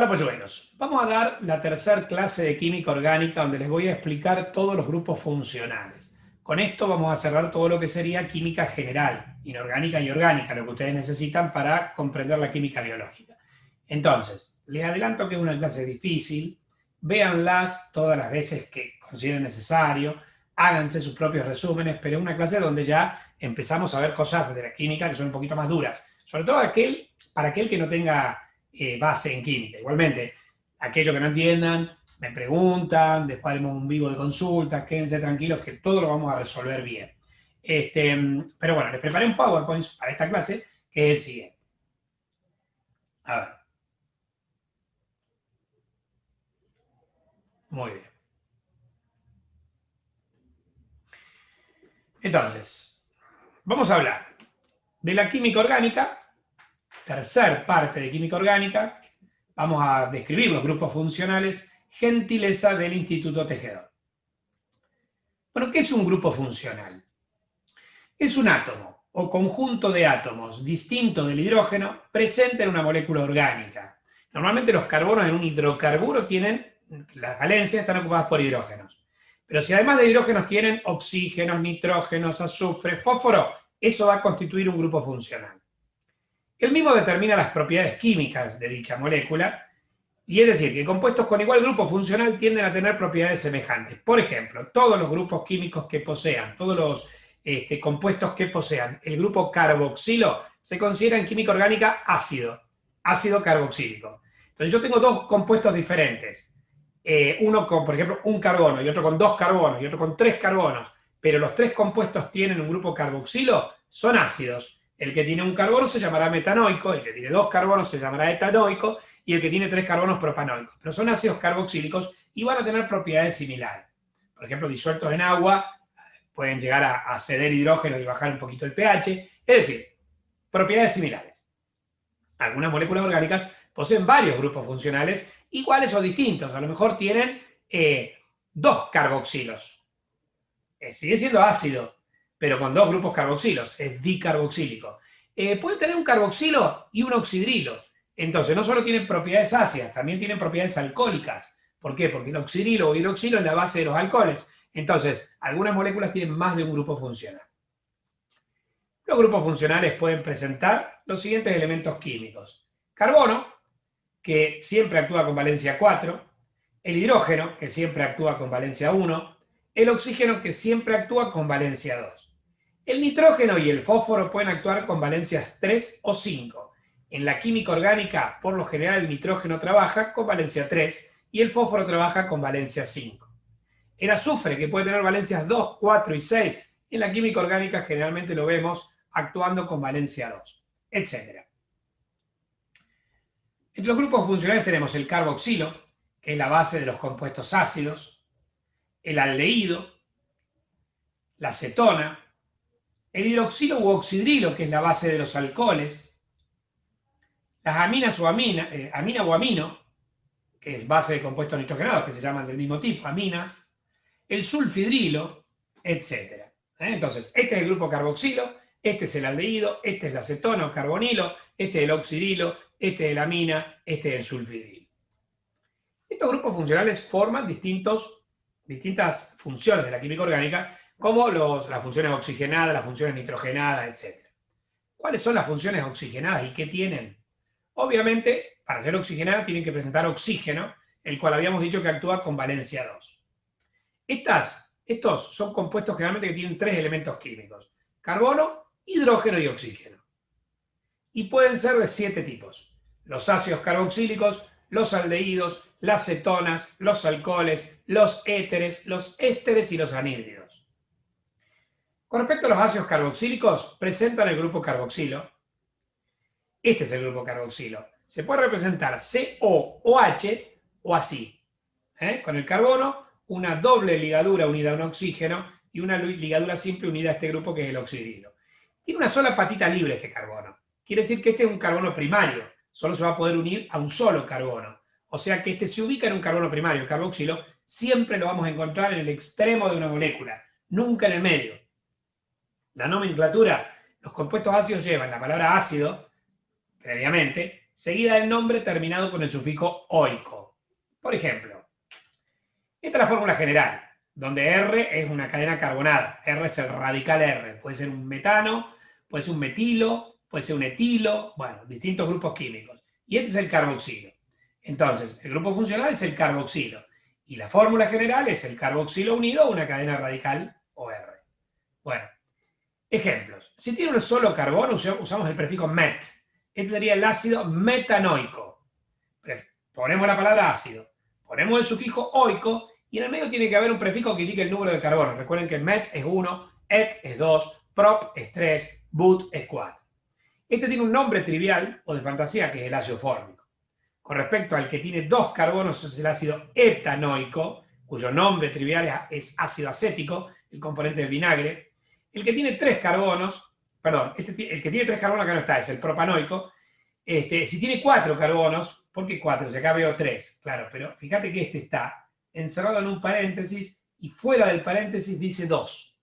Hola polluelos, vamos a dar la tercera clase de química orgánica donde les voy a explicar todos los grupos funcionales. Con esto vamos a cerrar todo lo que sería química general, inorgánica y orgánica, lo que ustedes necesitan para comprender la química biológica. Entonces, les adelanto que es una clase difícil, véanlas todas las veces que consideren necesario, háganse sus propios resúmenes, pero es una clase donde ya empezamos a ver cosas de la química que son un poquito más duras, sobre todo para aquel que no tenga base en química. Igualmente, aquellos que no entiendan, me preguntan, después haremos un vivo de consultas, quédense tranquilos que todo lo vamos a resolver bien. Pero bueno, les preparé un PowerPoint para esta clase, que es el siguiente. A ver. Muy bien. Entonces, vamos a hablar de la química orgánica, tercer parte de química orgánica. Vamos a describir los grupos funcionales, gentileza del Instituto Tejedor. Bueno, ¿qué es un grupo funcional? Es un átomo o conjunto de átomos distinto del hidrógeno presente en una molécula orgánica. Normalmente los carbonos en un hidrocarburo tienen, las valencias están ocupadas por hidrógenos. Pero si además de hidrógenos tienen oxígenos, nitrógenos, azufre, fósforo, eso va a constituir un grupo funcional. El mismo determina las propiedades químicas de dicha molécula, y es decir, que compuestos con igual grupo funcional tienden a tener propiedades semejantes. Por ejemplo, todos los grupos químicos que posean, todos los compuestos que posean el grupo carboxilo se considera en química orgánica ácido carboxílico. Entonces yo tengo dos compuestos diferentes, uno con, por ejemplo, un carbono y otro con dos carbonos y otro con tres carbonos, pero los tres compuestos tienen un grupo carboxilo, son ácidos. El que tiene un carbono se llamará metanoico, el que tiene dos carbonos se llamará etanoico y el que tiene tres carbonos propanoicos. Pero son ácidos carboxílicos y van a tener propiedades similares. Por ejemplo, disueltos en agua, pueden llegar a ceder hidrógeno y bajar un poquito el pH, es decir, propiedades similares. Algunas moléculas orgánicas poseen varios grupos funcionales iguales o distintos, a lo mejor tienen dos carboxilos. Sigue siendo ácido, pero con dos grupos carboxilos, es dicarboxílico. Puede tener un carboxilo y un oxidrilo. Entonces, no solo tienen propiedades ácidas, también tienen propiedades alcohólicas. ¿Por qué? Porque el oxidrilo o hidroxilo es la base de los alcoholes. Entonces, algunas moléculas tienen más de un grupo funcional. Los grupos funcionales pueden presentar los siguientes elementos químicos. Carbono, que siempre actúa con valencia 4. El hidrógeno, que siempre actúa con valencia 1. El oxígeno, que siempre actúa con valencia 2. El nitrógeno y el fósforo pueden actuar con valencias 3 o 5. En la química orgánica, por lo general, el nitrógeno trabaja con valencia 3 y el fósforo trabaja con valencia 5. El azufre, que puede tener valencias 2, 4 y 6, en la química orgánica generalmente lo vemos actuando con valencia 2, etc. Entre los grupos funcionales tenemos el carboxilo, que es la base de los compuestos ácidos, el aldehído, la acetona, el hidroxilo u oxidrilo, que es la base de los alcoholes, las aminas o amina o amino, que es base de compuestos nitrogenados, que se llaman del mismo tipo, aminas, el sulfidrilo, etc. Entonces, este es el grupo carboxilo, este es el aldehído, este es la acetona o carbonilo, este es el oxidrilo, este es la amina, este es el sulfidrilo. Estos grupos funcionales forman distintas funciones de la química orgánica, como las funciones oxigenadas, las funciones nitrogenadas, etc. ¿Cuáles son las funciones oxigenadas y qué tienen? Obviamente, para ser oxigenada tienen que presentar oxígeno, el cual habíamos dicho que actúa con valencia 2. Estos son compuestos generalmente que tienen tres elementos químicos: carbono, hidrógeno y oxígeno. Y pueden ser de 7 tipos: los ácidos carboxílicos, los aldehídos, las cetonas, los alcoholes, los éteres y los anhídridos. Con respecto a los ácidos carboxílicos, presentan el grupo carboxilo. Este es el grupo carboxilo. Se puede representar CO o H o así. Con el carbono, una doble ligadura unida a un oxígeno y una ligadura simple unida a este grupo que es el oxidrilo. Tiene una sola patita libre este carbono. Quiere decir que este es un carbono primario. Solo se va a poder unir a un solo carbono. O sea que este se ubica en un carbono primario. El carboxilo siempre lo vamos a encontrar en el extremo de una molécula, nunca en el medio. La nomenclatura, los compuestos ácidos llevan la palabra ácido, previamente, seguida del nombre terminado con el sufijo oico. Por ejemplo, esta es la fórmula general, donde R es una cadena carbonada. R es el radical R. Puede ser un metano, puede ser un metilo, puede ser un etilo, bueno, distintos grupos químicos. Y este es el carboxilo. Entonces, el grupo funcional es el carboxilo. Y la fórmula general es el carboxilo unido a una cadena radical o R. Bueno, ejemplos. Si tiene un solo carbono, usamos el prefijo met. Este sería el ácido metanoico. Ponemos la palabra ácido, ponemos el sufijo oico y en el medio tiene que haber un prefijo que indique el número de carbono. Recuerden que met es 1, et es 2, prop es 3, but es 4. Este tiene un nombre trivial o de fantasía que es el ácido fórmico. Con respecto al que tiene 2 carbonos es el ácido etanoico, cuyo nombre trivial es ácido acético, el componente del vinagre. El que tiene 3 carbonos, perdón, el que tiene 3 carbonos acá no está, es el propanoico. Si tiene 4 carbonos, ¿por qué 4? Si acá veo 3, claro, pero fíjate que este está encerrado en un paréntesis y fuera del paréntesis dice 2.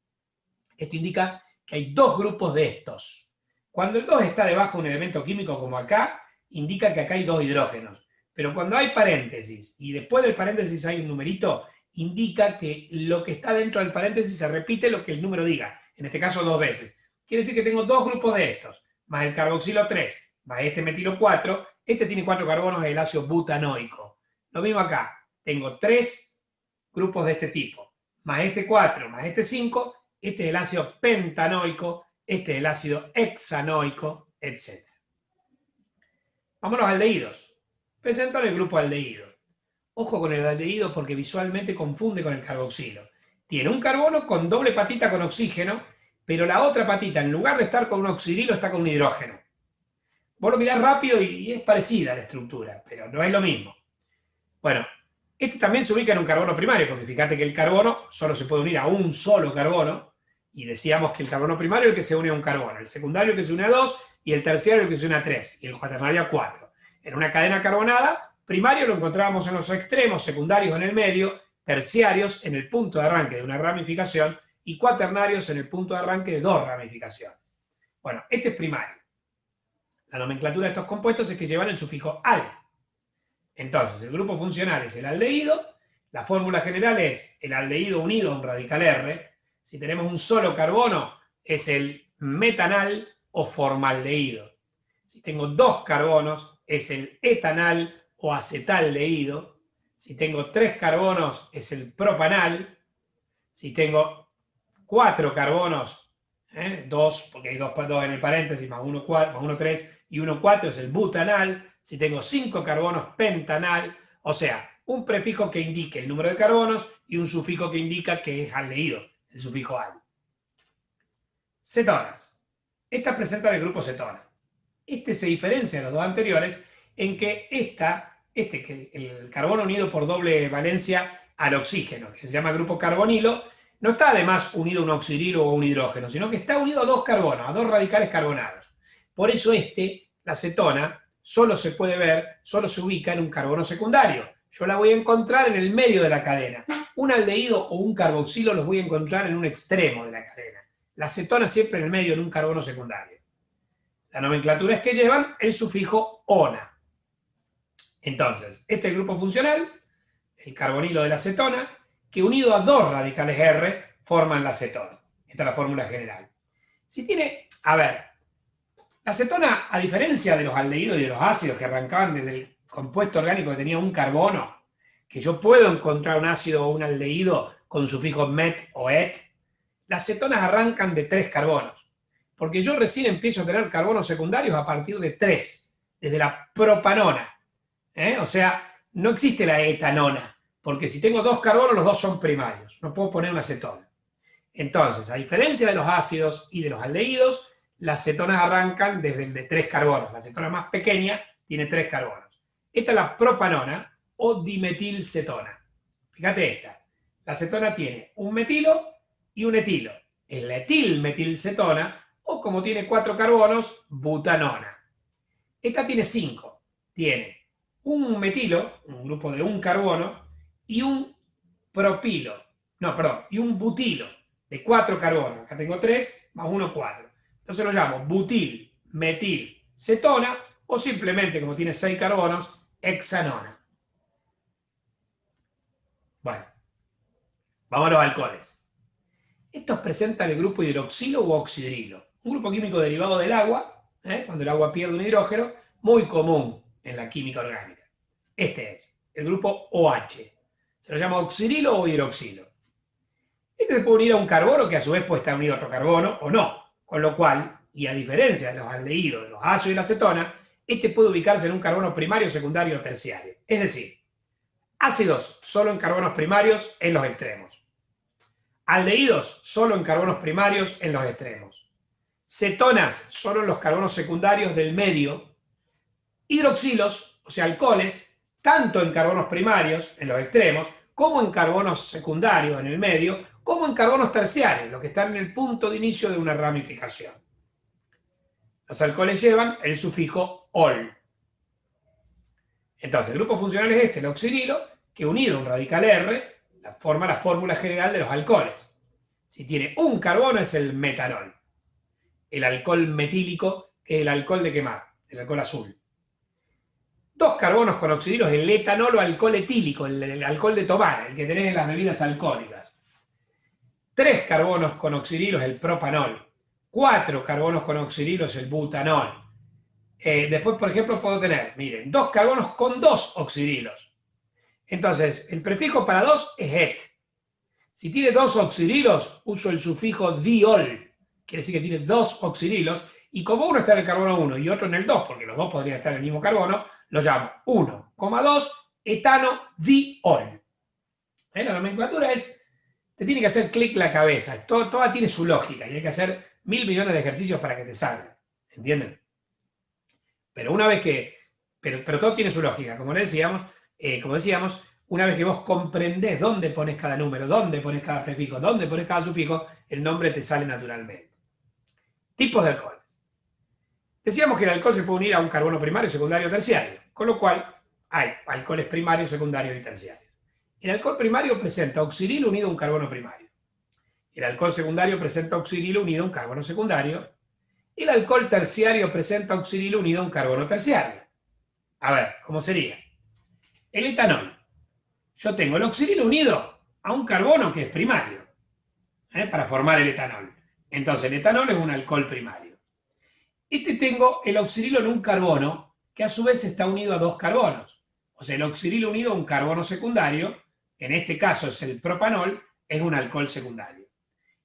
Esto indica que hay 2 grupos de estos. Cuando el 2 está debajo de un elemento químico como acá, indica que acá hay 2 hidrógenos. Pero cuando hay paréntesis y después del paréntesis hay un numerito, indica que lo que está dentro del paréntesis se repite lo que el número diga. En este caso 2 veces. Quiere decir que tengo 2 grupos de estos, más el carboxilo 3, más este metilo 4, este tiene 4 carbonos, es el ácido butanoico. Lo mismo acá, tengo 3 grupos de este tipo, más este 4, más este 5, este es el ácido pentanoico, este es el ácido hexanoico, etc. Vámonos a aldehídos. Presentan el grupo aldehído. Ojo con el aldehído porque visualmente confunde con el carboxilo. Tiene un carbono con doble patita con oxígeno, pero la otra patita, en lugar de estar con un oxidilo, está con un hidrógeno. Vos lo mirás rápido y es parecida la estructura, pero no es lo mismo. Bueno, este también se ubica en un carbono primario, porque fíjate que el carbono solo se puede unir a un solo carbono, y decíamos que el carbono primario es el que se une a un carbono, el secundario el que se une a 2, y el terciario el que se une a 3, y el cuaternario a 4. En una cadena carbonada, primario lo encontrábamos en los extremos, secundarios en el medio, terciarios en el punto de arranque de una ramificación, y cuaternarios en el punto de arranque de 2 ramificaciones. Bueno, este es primario. La nomenclatura de estos compuestos es que llevan el sufijo al. Entonces, el grupo funcional es el aldehído, la fórmula general es el aldehído unido a un radical R. Si tenemos un solo carbono, es el metanal o formaldehído. Si tengo 2 carbonos, es el etanal o acetaldehído. Si tengo 3 carbonos, es el propanal. Si tengo 4 carbonos, 2, porque hay 2 en el paréntesis, más 1, 3 y 1, 4 es el butanal. Si tengo 5 carbonos, pentanal. O sea, un prefijo que indique el número de carbonos y un sufijo que indica que es aldehído, el sufijo al. Cetonas. Estas presentan el grupo cetona. Este se diferencia de los dos anteriores en que el carbono unido por doble valencia al oxígeno, que se llama grupo carbonilo, no está además unido a un oxidilo o a un hidrógeno, sino que está unido a 2 carbonos, a 2 radicales carbonados. Por eso la cetona, solo se puede ver, solo se ubica en un carbono secundario. Yo la voy a encontrar en el medio de la cadena. Un aldehído o un carboxilo los voy a encontrar en un extremo de la cadena. La cetona siempre en el medio, en un carbono secundario. La nomenclatura es que llevan el sufijo ona. Entonces, este es el grupo funcional, el carbonilo de la cetona, que unido a 2 radicales R forman la cetona. Esta es la fórmula general. La cetona, a diferencia de los aldehídos y de los ácidos que arrancaban desde el compuesto orgánico que tenía un carbono, que yo puedo encontrar un ácido o un aldehído con sufijo met o et, las cetonas arrancan de 3 carbonos. Porque yo recién empiezo a tener carbonos secundarios a partir de 3, desde la propanona. O sea, no existe la etanona, porque si tengo 2 carbonos, los 2 son primarios. No puedo poner una cetona. Entonces, a diferencia de los ácidos y de los aldehídos, las cetonas arrancan desde el de 3 carbonos. La cetona más pequeña tiene 3 carbonos. Esta es la propanona o dimetilcetona. Fíjate esta. La cetona tiene un metilo y un etilo. Es la etilmetilcetona o, como tiene 4 carbonos, butanona. Esta tiene 5. Tiene un metilo, un grupo de un carbono, y un y un butilo de 4 carbonos. Acá tengo 3, más 1, 4. Entonces lo llamo butil, metil, cetona O simplemente, como tiene 6 carbonos, hexanona. Bueno, vamos a los alcoholes. Estos presentan el grupo hidroxilo u oxidrilo, un grupo químico derivado del agua, cuando el agua pierde un hidrógeno, muy común en la química orgánica. Este es el grupo OH. Se lo llama oxidrilo o hidroxilo. Este se puede unir a un carbono que a su vez puede estar unido a otro carbono o no, con lo cual, y a diferencia de los aldehídos, de los ácidos y la acetona, este puede ubicarse en un carbono primario, secundario o terciario. Es decir, ácidos solo en carbonos primarios en los extremos. Aldehídos solo en carbonos primarios en los extremos. Cetonas solo en los carbonos secundarios del medio. Hidroxilos, o sea, alcoholes, tanto en carbonos primarios en los extremos, como en carbonos secundarios en el medio, como en carbonos terciarios, los que están en el punto de inicio de una ramificación. Los alcoholes llevan el sufijo -ol. Entonces, el grupo funcional es este, el oxidrilo, que unido a un radical R, forma la fórmula general de los alcoholes. Si tiene un carbono es el metanol. El alcohol metílico, que es el alcohol de quemar, el alcohol azul. 2 carbonos con oxidrilo es el etanol o alcohol etílico, el alcohol de tomar, el que tenés en las bebidas alcohólicas. 3 carbonos con oxidrilo es el propanol. 4 carbonos con oxidrilo es el butanol. Después, por ejemplo, puedo tener, miren, 2 carbonos con 2 oxidrilos. Entonces, el prefijo para 2 es et. Si tiene 2 oxidrilos, uso el sufijo diol. Quiere decir que tiene 2 oxidrilos. Y como uno está en el carbono 1 y otro en el 2, porque los dos podrían estar en el mismo carbono, lo llamo 1,2 etano diol. La nomenclatura te tiene que hacer clic la cabeza. Toda tiene su lógica y hay que hacer 1000 millones de ejercicios para que te salga. ¿Entienden? Pero una vez que... Pero todo tiene su lógica. Como decíamos, una vez que vos comprendés dónde pones cada número, dónde pones cada prefijo, dónde pones cada sufijo, el nombre te sale naturalmente. Tipos de alcoholes. Decíamos que el alcohol se puede unir a un carbono primario, secundario o terciario, con lo cual hay alcoholes primarios, secundarios y terciarios. El alcohol primario presenta oxidrilo unido a un carbono primario. El alcohol secundario presenta oxidrilo unido a un carbono secundario. El alcohol terciario presenta oxidrilo unido a un carbono terciario. A ver, ¿cómo sería? El etanol. Yo tengo el oxidrilo unido a un carbono que es primario, para formar el etanol. Entonces, el etanol es un alcohol primario. Tengo el oxidrilo en un carbono que a su vez está unido a 2 carbonos. O sea, el oxidrilo unido a un carbono secundario, en este caso es el propanol, es un alcohol secundario.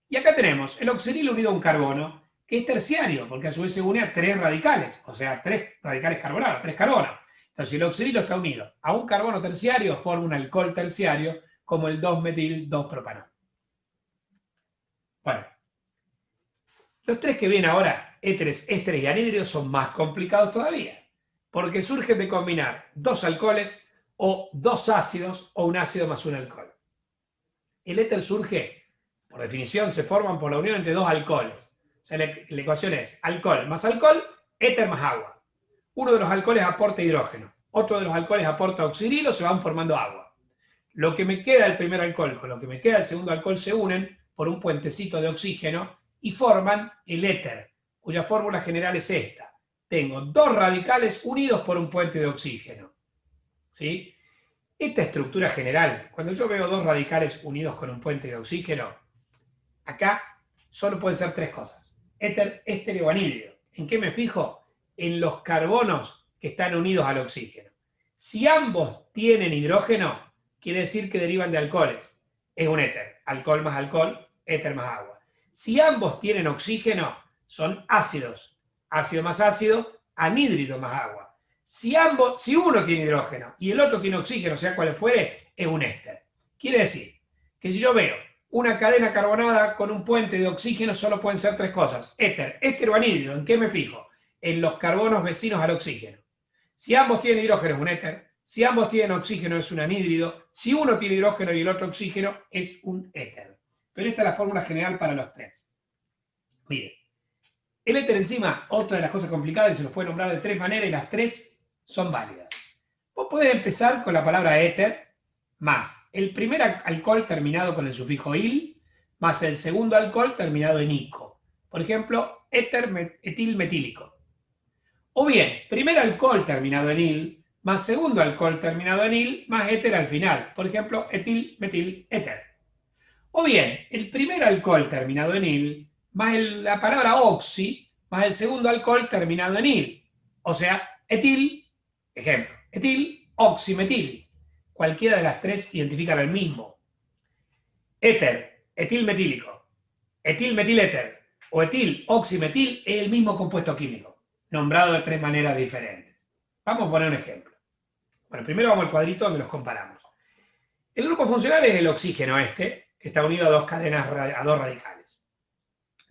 Y acá tenemos el oxidrilo unido a un carbono que es terciario, porque a su vez se une a 3 radicales, o sea, 3 radicales carbonados, 3 carbonos. Entonces, si el oxidrilo está unido a un carbono terciario, forma un alcohol terciario, como el 2-metil-2-propanol. Bueno, los 3 que vienen ahora, éteres, ésteres y anhídridos, son más complicados todavía, porque surgen de combinar 2 alcoholes o 2 ácidos o un ácido más un alcohol. El éter surge, por definición, se forman por la unión entre 2 alcoholes. O sea, la ecuación es alcohol más alcohol, éter más agua. Uno de los alcoholes aporta hidrógeno, otro de los alcoholes aporta oxidrilo, se van formando agua. Lo que me queda del primer alcohol con lo que me queda del segundo alcohol se unen por un puentecito de oxígeno y forman el éter, cuya fórmula general es esta. Tengo 2 radicales unidos por un puente de oxígeno. ¿Sí? Esta estructura general, cuando yo veo 2 radicales unidos con un puente de oxígeno, acá solo pueden ser 3 cosas: éter, éster o anhídrido. ¿En qué me fijo? En los carbonos que están unidos al oxígeno. Si ambos tienen hidrógeno, quiere decir que derivan de alcoholes. Es un éter. Alcohol más alcohol, éter más agua. Si ambos tienen oxígeno, son ácidos. Ácido más ácido, anhídrido más agua. Si uno tiene hidrógeno y el otro tiene oxígeno, sea cual fuere, es un éster. Quiere decir que si yo veo una cadena carbonada con un puente de oxígeno, solo pueden ser 3 cosas: éter, éster o anhídrido. ¿En qué me fijo? En los carbonos vecinos al oxígeno. Si ambos tienen hidrógeno es un éter, si ambos tienen oxígeno es un anhídrido, si uno tiene hidrógeno y el otro oxígeno es un éter. Pero esta es la fórmula general para los 3. Miren, el éter encima, otra de las cosas complicadas, y se los puede nombrar de 3 maneras y las 3 son válidas. Vos podés empezar con la palabra éter más el primer alcohol terminado con el sufijo -il más el segundo alcohol terminado en -ico. Por ejemplo, éter etilmetílico. O bien, primer alcohol terminado en il, más segundo alcohol terminado en il, más éter al final. Por ejemplo, etil, metil, éter. O bien, el primer alcohol terminado en il, más la palabra oxi, más el segundo alcohol terminado en il. O sea, etil, ejemplo, etil, oximetil. Cualquiera de las tres identifican al mismo. Éter, etilmetílico, etilmetiléter o etil oximetil es el mismo compuesto químico, nombrado de tres maneras diferentes. Vamos a poner un ejemplo. Bueno, primero vamos al cuadrito donde los comparamos. El grupo funcional es el oxígeno que está unido a dos cadenas, a dos radicales.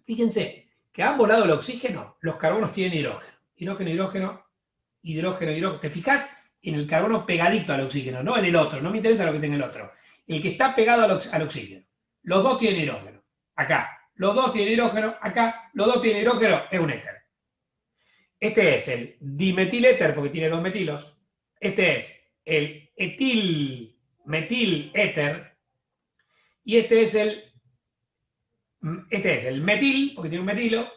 Fíjense que a ambos lados del oxígeno los carbonos tienen hidrógeno. Hidrógeno, hidrógeno, hidrógeno, hidrógeno. ¿Te fijas en el carbono pegadito al oxígeno? No en el otro, no me interesa lo que tenga el otro. El que está pegado al oxígeno. Los dos tienen hidrógeno. Acá. Los dos tienen hidrógeno. Acá. Los dos tienen hidrógeno. Es un éter. Este es el dimetiléter porque tiene dos metilos. Este es el etilmetiléter. Y este es el metil, porque tiene un metilo.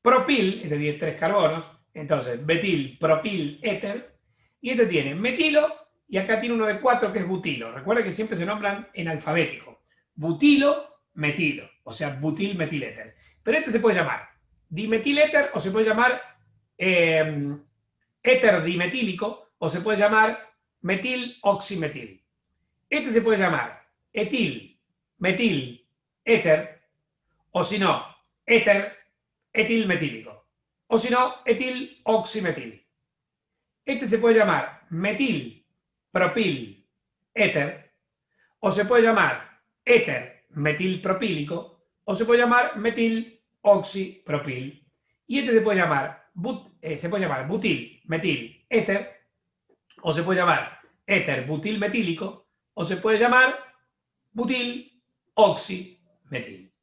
Propil, este tiene 3 carbonos. Entonces, metil, propil, éter. Y este tiene metilo, y acá tiene uno de 4 que es butilo. Recuerda que siempre se nombran en alfabético. Butilo, metilo. O sea, butil, metiléter. Pero este se puede llamar dimetiléter o se puede llamar éter dimetílico o se puede llamar metil oximetil. Este se puede llamar etil, metil, éter, o si no, éter, etil metílico, o si no, etil oximetil. Este se puede llamar metil, propil, éter, o se puede llamar éter, metil propílico, o se puede llamar metil oxipropil. Y este se puede llamar butil, metil, éter, o se puede llamar éter butil metílico, o se puede llamar butil oximetil.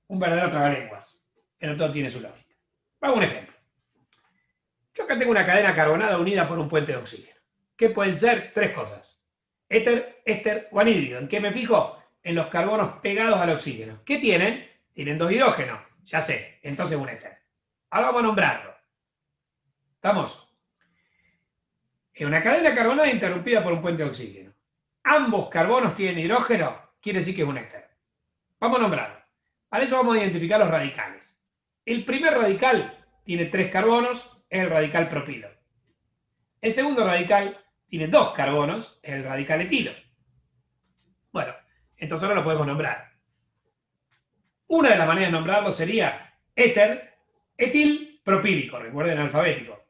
Un verdadero trabalenguas, pero todo tiene su lógica. Vamos a un ejemplo. Yo acá tengo una cadena carbonada unida por un puente de oxígeno. ¿Qué pueden ser? 3 cosas. Éter, éster o anhídrido. ¿En qué me fijo? En los carbonos pegados al oxígeno. ¿Qué tienen? Tienen 2 hidrógenos. Ya sé, entonces un éter. Ahora vamos a nombrarlo. ¿Estamos? En una cadena carbonada interrumpida por un puente de oxígeno. Ambos carbonos tienen hidrógeno, quiere decir que es un éster. Vamos a nombrarlo. Para eso vamos a identificar los radicales. El primer radical tiene 3 carbonos, es el radical propilo. El segundo radical tiene 2 carbonos, es el radical etilo. Bueno, entonces ahora lo podemos nombrar. Una de las maneras de nombrarlo sería éter, etil, propílico, recuerden alfabético.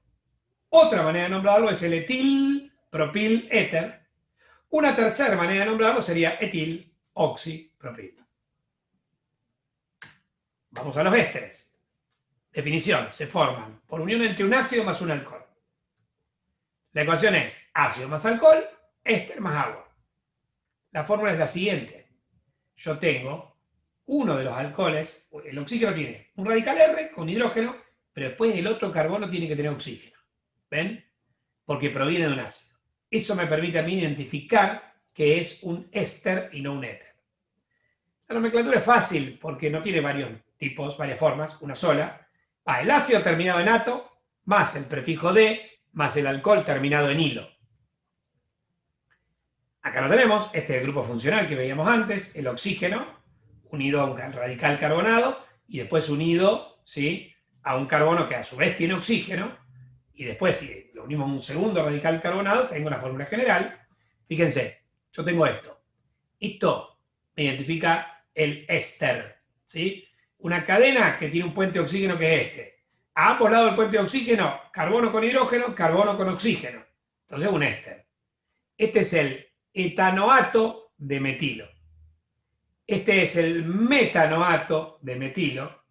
Otra manera de nombrarlo es el etil, propil, éter. Una tercera manera de nombrarlo sería etil, oxi, propil. Vamos a los ésteres. Definición, se forman por unión entre un ácido más un alcohol. La ecuación es ácido más alcohol, éster más agua. La fórmula es la siguiente. Yo tengo uno de los alcoholes, el oxígeno tiene un radical R con hidrógeno, pero después el otro carbono tiene que tener oxígeno. ¿Ven? Porque proviene de un ácido. Eso me permite a mí identificar que es un éster y no un éter. La nomenclatura es fácil porque no tiene varios tipos, varias formas, una sola. El ácido terminado en ato, más el prefijo de, más el alcohol terminado en hilo. Acá lo tenemos, este es el grupo funcional que veíamos antes, el oxígeno, unido a un radical carbonado, y después unido, ¿sí?, a un carbono que a su vez tiene oxígeno, y después si lo unimos a un segundo radical carbonado, tengo la fórmula general. Fíjense, yo tengo esto. Esto me identifica el éster, ¿sí? Una cadena que tiene un puente de oxígeno que es este. A ambos lados del puente de oxígeno, carbono con hidrógeno, carbono con oxígeno. Entonces un éster. Este es el etanoato de metilo. Este es el metanoato de metilo.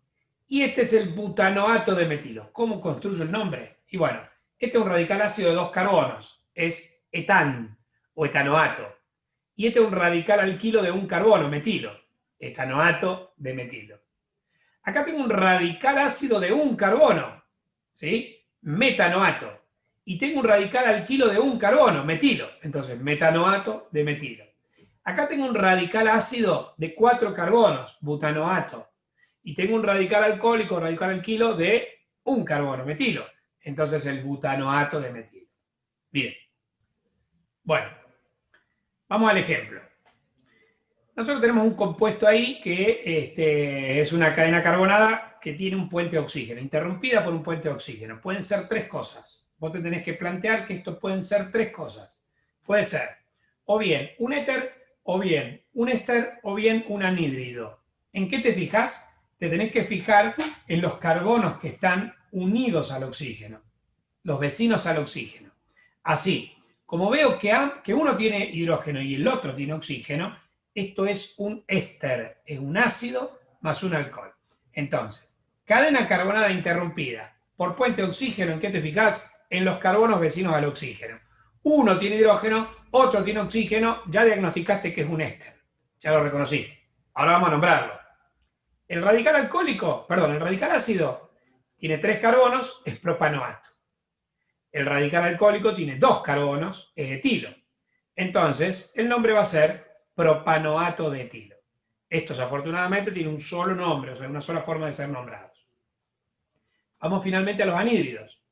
Y este es el butanoato de metilo. ¿Cómo construyo el nombre? Y bueno, este es un radical ácido de 2 carbonos. Es etán o etanoato. Y este es un radical alquilo de un carbono, metilo. Etanoato de metilo. Acá tengo un radical ácido de un carbono, ¿sí? Metanoato. Y tengo un radical alquilo de un carbono, metilo. Entonces, metanoato de metilo. Acá tengo un radical ácido de 4 carbonos, butanoato. Y tengo un radical alcohólico, radical alquilo de un carbono metilo. Entonces el butanoato de metilo. Bien. Bueno, vamos al ejemplo. Nosotros tenemos un compuesto ahí que es una cadena carbonada que tiene un puente de oxígeno, interrumpida por un puente de oxígeno. Pueden ser tres cosas. Vos te tenés que plantear que esto pueden ser tres cosas. Puede ser o bien un éter, o bien un éster, o bien un anhídrido. ¿En qué te fijas? Te tenés que fijar en los carbonos que están unidos al oxígeno, los vecinos al oxígeno. Así, como veo que uno tiene hidrógeno y el otro tiene oxígeno, esto es un éster, es un ácido más un alcohol. Entonces, cadena carbonada interrumpida por puente de oxígeno, ¿en qué te fijas? En los carbonos vecinos al oxígeno. Uno tiene hidrógeno, otro tiene oxígeno, ya diagnosticaste que es un éster, ya lo reconociste. Ahora vamos a nombrarlo. El radical alcohólico, perdón, el radical ácido tiene 3 carbonos, es propanoato. El radical alcohólico tiene 2 carbonos, es etilo. Entonces, el nombre va a ser propanoato de etilo. Estos, afortunadamente, tienen un solo nombre, o sea, una sola forma de ser nombrados. Vamos finalmente a los anhídridos.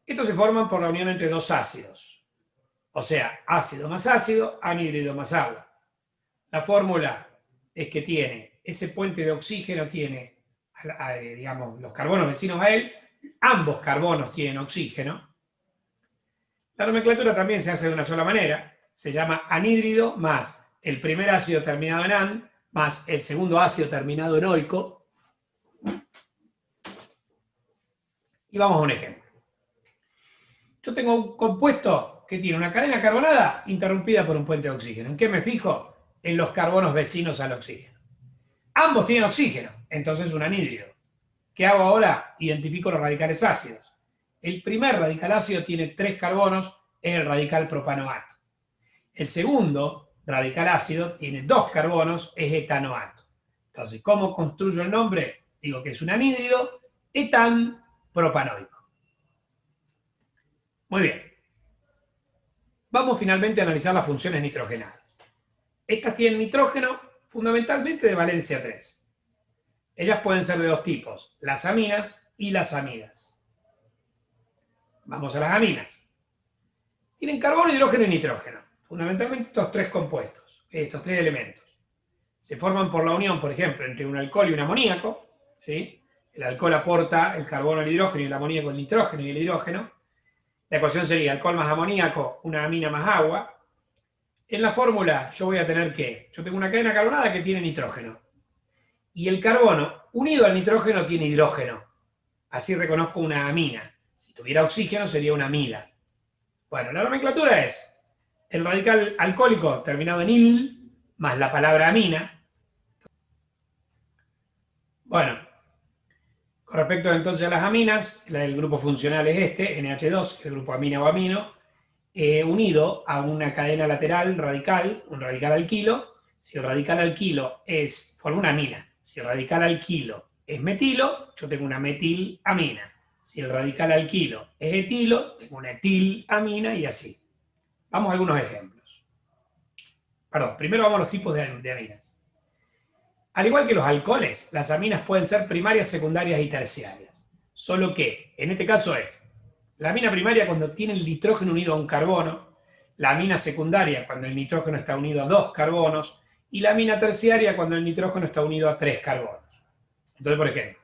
Estos se forman por la unión entre dos ácidos. O sea, ácido más ácido, anhídrido más agua. La fórmula es que tiene, ese puente de oxígeno tiene, digamos, los carbonos vecinos a él, ambos carbonos tienen oxígeno. La nomenclatura también se hace de una sola manera, se llama anhídrido más el primer ácido terminado en an, más el segundo ácido terminado en oico. Y vamos a un ejemplo. Yo tengo un compuesto que tiene una cadena carbonada interrumpida por un puente de oxígeno. ¿En qué me fijo? En los carbonos vecinos al oxígeno. Ambos tienen oxígeno, entonces un anhídrido. ¿Qué hago ahora? Identifico los radicales ácidos. El primer radical ácido tiene 3 carbonos, es el radical propanoato. El segundo radical ácido tiene 2 carbonos, es etanoato. Entonces, ¿cómo construyo el nombre? Digo que es un anhídrido etan propanoico. Muy bien. Vamos finalmente a analizar las funciones nitrogenadas. Estas tienen nitrógeno fundamentalmente de valencia 3. Ellas pueden ser de dos tipos, las aminas y las amidas. Vamos a las aminas. Tienen carbono, hidrógeno y nitrógeno. Fundamentalmente estos tres compuestos, estos tres elementos. Se forman por la unión, por ejemplo, entre un alcohol y un amoníaco. ¿Sí? El alcohol aporta el carbono al hidrógeno y el amoníaco el nitrógeno y el hidrógeno. La ecuación sería alcohol más amoníaco, una amina más agua. En la fórmula yo voy a tener que, yo tengo una cadena carbonada que tiene nitrógeno. Y el carbono unido al nitrógeno tiene hidrógeno. Así reconozco una amina. Si tuviera oxígeno sería una amida. Bueno, la nomenclatura es el radical alcohólico terminado en il más la palabra amina. Bueno, con respecto entonces a las aminas, el grupo funcional es este, NH2, el grupo amina o amino, unido a una cadena lateral radical, un radical alquilo. Si el radical alquilo forma una amina. Si el radical alquilo es metilo, yo tengo una metilamina. Si el radical alquilo es etilo, tengo una etilamina y así. Vamos a algunos ejemplos. Perdón, primero vamos a los tipos de aminas. Al igual que los alcoholes, las aminas pueden ser primarias, secundarias y terciarias. Solo que, en este caso la amina primaria cuando tiene el nitrógeno unido a un carbono, la amina secundaria cuando el nitrógeno está unido a 2 carbonos, y la amina terciaria cuando el nitrógeno está unido a 3 carbonos. Entonces, por ejemplo,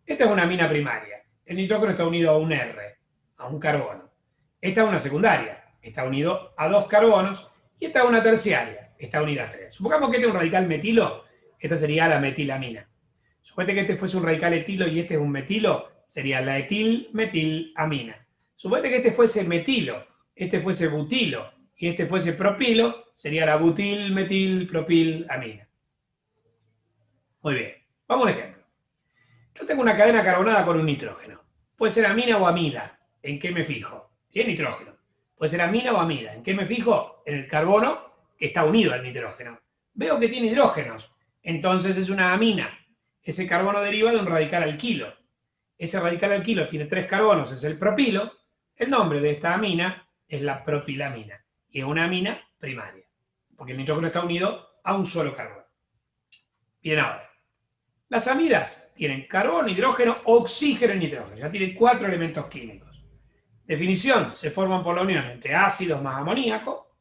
esta es una amina primaria. El nitrógeno está unido a un R, a un carbono. Esta es una secundaria, está unido a 2 carbonos, y esta es una terciaria, está unida a 3. Supongamos que este es un radical metilo, esta sería la metilamina. Suponete que este fuese un radical etilo y este es un metilo, sería la etil-metilamina. Suponete que este fuese metilo, este fuese butilo y este fuese propilo, sería la butil-metil-propilamina. Muy bien, vamos a un ejemplo. Yo tengo una cadena carbonada con un nitrógeno. Puede ser amina o amida. ¿En qué me fijo? Tiene nitrógeno. Puede ser amina o amida. ¿En qué me fijo? En el carbono que está unido al nitrógeno. Veo que tiene hidrógenos. Entonces es una amina. Ese carbono deriva de un radical alquilo. Ese radical alquilo tiene 3 carbonos, es el propilo. El nombre de esta amina es la propilamina. Y es una amina primaria. Porque el nitrógeno está unido a un solo carbono. Bien, ahora. Las amidas tienen carbono, hidrógeno, oxígeno y nitrógeno. Ya tienen 4 elementos químicos. Definición, se forman por la unión entre ácidos más amoníaco.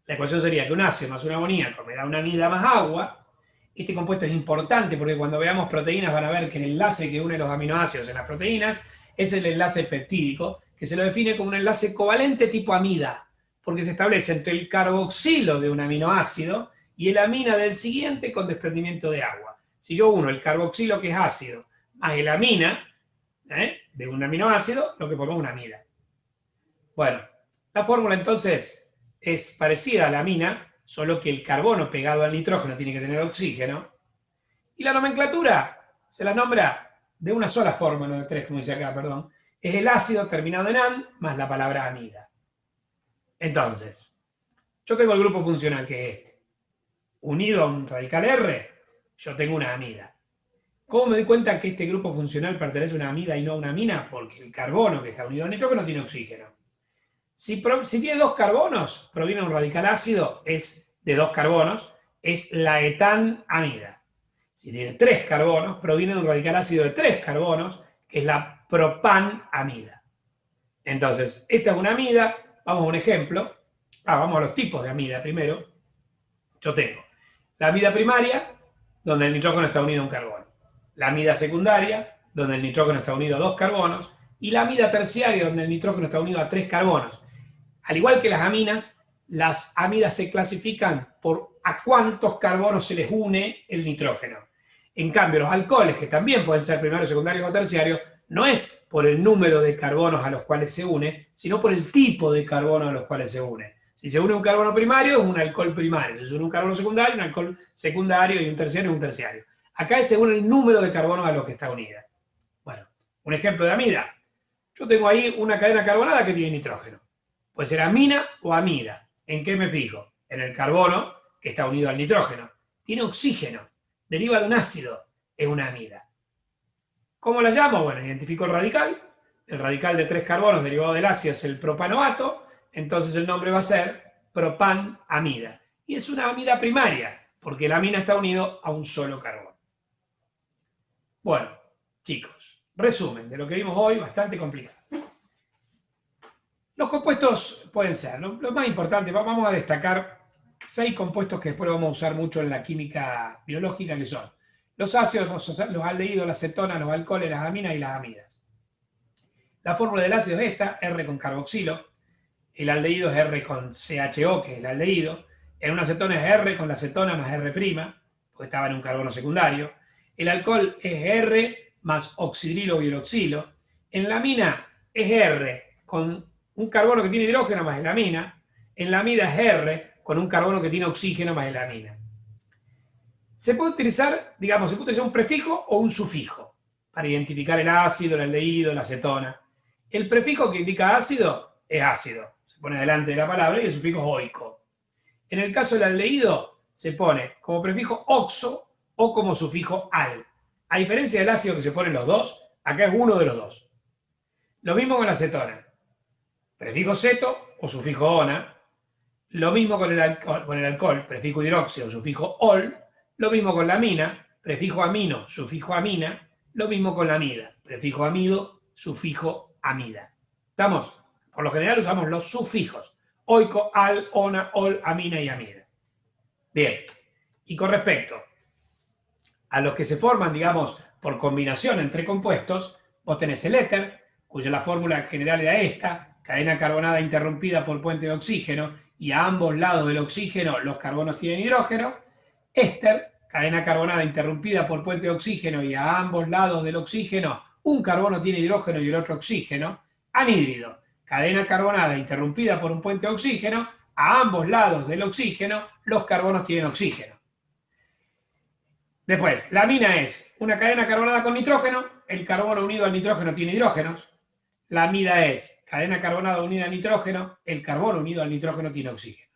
La ecuación sería que un ácido más un amoníaco me da una amida más agua. Este compuesto es importante porque cuando veamos proteínas van a ver que el enlace que une los aminoácidos en las proteínas es el enlace peptídico, que se lo define como un enlace covalente tipo amida, porque se establece entre el carboxilo de un aminoácido y el amina del siguiente con desprendimiento de agua. Si yo uno el carboxilo, que es ácido, más el amina de un aminoácido, lo que forma una amida. Bueno, la fórmula entonces es parecida a la amina, solo que el carbono pegado al nitrógeno tiene que tener oxígeno. Y la nomenclatura se la nombra de una sola forma, no de tres, como dice acá, perdón. Es el ácido terminado en -an más la palabra amida. Entonces, yo tengo el grupo funcional, que es este. Unido a un radical R, yo tengo una amida. ¿Cómo me doy cuenta que este grupo funcional pertenece a una amida y no a una amina? Porque el carbono que está unido al nitrógeno tiene oxígeno. Si tiene 2 carbonos, proviene de un radical ácido, es de 2 carbonos, es la etanamida. Si tiene 3 carbonos, proviene de un radical ácido de 3 carbonos, que es la propanamida. Entonces, esta es una amida. Vamos a un ejemplo. Vamos a los tipos de amida primero. Yo tengo la amida primaria, donde el nitrógeno está unido a un carbono. La amida secundaria, donde el nitrógeno está unido a 2 carbonos. Y la amida terciaria, donde el nitrógeno está unido a 3 carbonos. Al igual que las amidas se clasifican por a cuántos carbonos se les une el nitrógeno. En cambio, los alcoholes, que también pueden ser primarios, secundarios o terciarios, no es por el número de carbonos a los cuales se une, sino por el tipo de carbono a los cuales se une. Si se une un carbono primario, es un alcohol primario. Si se une un carbono secundario, un alcohol secundario, y un terciario, un terciario. Acá es según el número de carbonos a los que está unida. Bueno, un ejemplo de amida. Yo tengo ahí una cadena carbonada que tiene nitrógeno. Puede ser amina o amida. ¿En qué me fijo? En el carbono que está unido al nitrógeno. Tiene oxígeno. Deriva de un ácido. Es una amida. ¿Cómo la llamo? Bueno, identifico el radical. El radical de 3 carbonos derivado del ácido es el propanoato. Entonces el nombre va a ser propanamida. Y es una amida primaria, porque la amina está unido a un solo carbono. Bueno, chicos, resumen de lo que vimos hoy, bastante complicado. Los compuestos pueden ser, lo más importante, vamos a destacar 6 compuestos que después vamos a usar mucho en la química biológica, que son los ácidos, los aldehídos, las cetonas, los alcoholes, las aminas y las amidas. La fórmula del ácido es esta, R con carboxilo. El aldehído es R con CHO, que es el aldehído. En una acetona es R con la acetona más R', porque estaba en un carbono secundario. El alcohol es R más oxidrilo y hidroxilo. En la amina es R con un carbono que tiene hidrógeno más la amina. En la amida es R con un carbono que tiene oxígeno más la amina. Se puede utilizar, digamos, un prefijo o un sufijo para identificar el ácido, el aldehído, la acetona. El prefijo que indica ácido es ácido. Se pone delante de la palabra y el sufijo es oico. En el caso del aldehído se pone como prefijo oxo o como sufijo al. A diferencia del ácido que se ponen los dos, acá es uno de los dos. Lo mismo con la acetona. Prefijo ceto o sufijo ona. Lo mismo con el alcohol, prefijo hidroxio o sufijo ol. Lo mismo con la amina, prefijo amino, sufijo amina. Lo mismo con la amida, prefijo amido, sufijo amida. ¿Estamos? Por lo general usamos los sufijos. Oico, al, ona, ol, amina y amida. Bien. Y con respecto a los que se forman, digamos, por combinación entre compuestos, vos tenés el éter, cuya la fórmula general era esta, cadena carbonada interrumpida por puente de oxígeno, y a ambos lados del oxígeno los carbonos tienen hidrógeno. Éster, cadena carbonada interrumpida por puente de oxígeno, y a ambos lados del oxígeno un carbono tiene hidrógeno y el otro oxígeno. Anhídrido, cadena carbonada interrumpida por un puente de oxígeno, a ambos lados del oxígeno los carbonos tienen oxígeno. Después, la amina es una cadena carbonada con nitrógeno, el carbono unido al nitrógeno tiene hidrógenos. La amida es cadena carbonada unida a nitrógeno, el carbono unido al nitrógeno tiene oxígeno.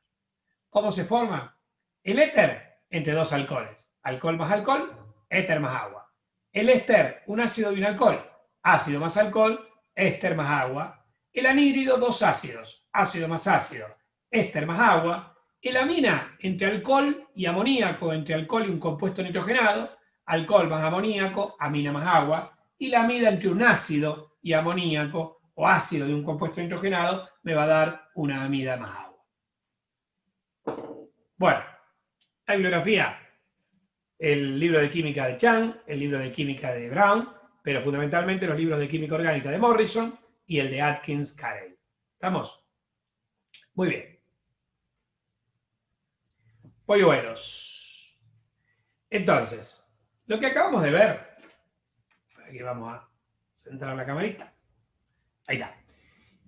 ¿Cómo se forma? El éter entre 2 alcoholes. Alcohol más alcohol, éter más agua. El éster, un ácido y un alcohol. Ácido más alcohol, éster más agua. El anhídrido, 2 ácidos. Ácido más ácido, éster más agua. El amina, entre alcohol y amoníaco, entre alcohol y un compuesto nitrogenado. alcohol más amoníaco, amina más agua, y la amida entre un ácido y amoníaco, o ácido de un compuesto nitrogenado, me va a dar una amida más agua. Bueno, la bibliografía, el libro de química de Chang, el libro de química de Brown, pero fundamentalmente los libros de química orgánica de Morrison y el de Atkins Carey. ¿Estamos? Muy bien. Polluelos. Entonces, lo que acabamos de ver, aquí vamos a centrar la camarita, ahí está.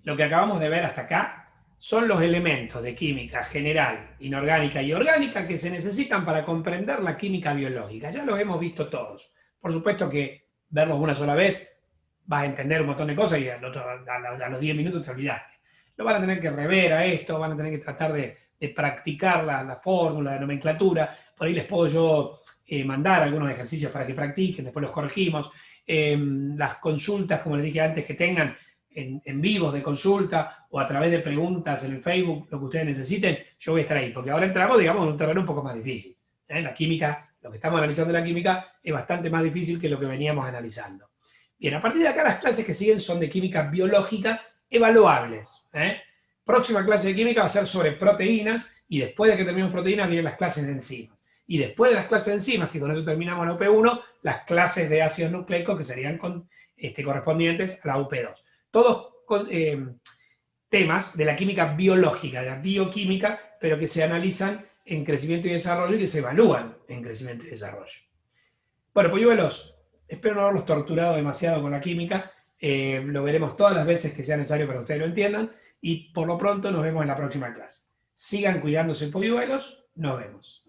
Lo que acabamos de ver hasta acá son los elementos de química general, inorgánica y orgánica que se necesitan para comprender la química biológica. Ya los hemos visto todos. Por supuesto que verlos una sola vez vas a entender un montón de cosas y a los 10 minutos te olvidaste. Lo van a tener que rever a esto, van a tener que tratar de practicar la fórmula, la nomenclatura. Por ahí les puedo yo mandar algunos ejercicios para que practiquen, después los corregimos. Las consultas, como les dije antes, que tengan en vivos de consulta o a través de preguntas en el Facebook, lo que ustedes necesiten, yo voy a estar ahí, porque ahora entramos, digamos, en un terreno un poco más difícil. La química, lo que estamos analizando de la química, es bastante más difícil que lo que veníamos analizando. Bien, a partir de acá las clases que siguen son de química biológica evaluables. Próxima clase de química va a ser sobre proteínas, y después de que terminemos proteínas vienen las clases de enzimas. Y después de las clases de enzimas, que con eso terminamos la UP1, las clases de ácidos nucleicos, que serían correspondientes a la UP2. Todos temas de la química biológica, de la bioquímica, pero que se analizan en crecimiento y desarrollo y que se evalúan en crecimiento y desarrollo. Bueno, polluelos, espero no haberlos torturado demasiado con la química. Lo veremos todas las veces que sea necesario para que ustedes lo entiendan. Y por lo pronto nos vemos en la próxima clase. Sigan cuidándose, polluelos. Nos vemos.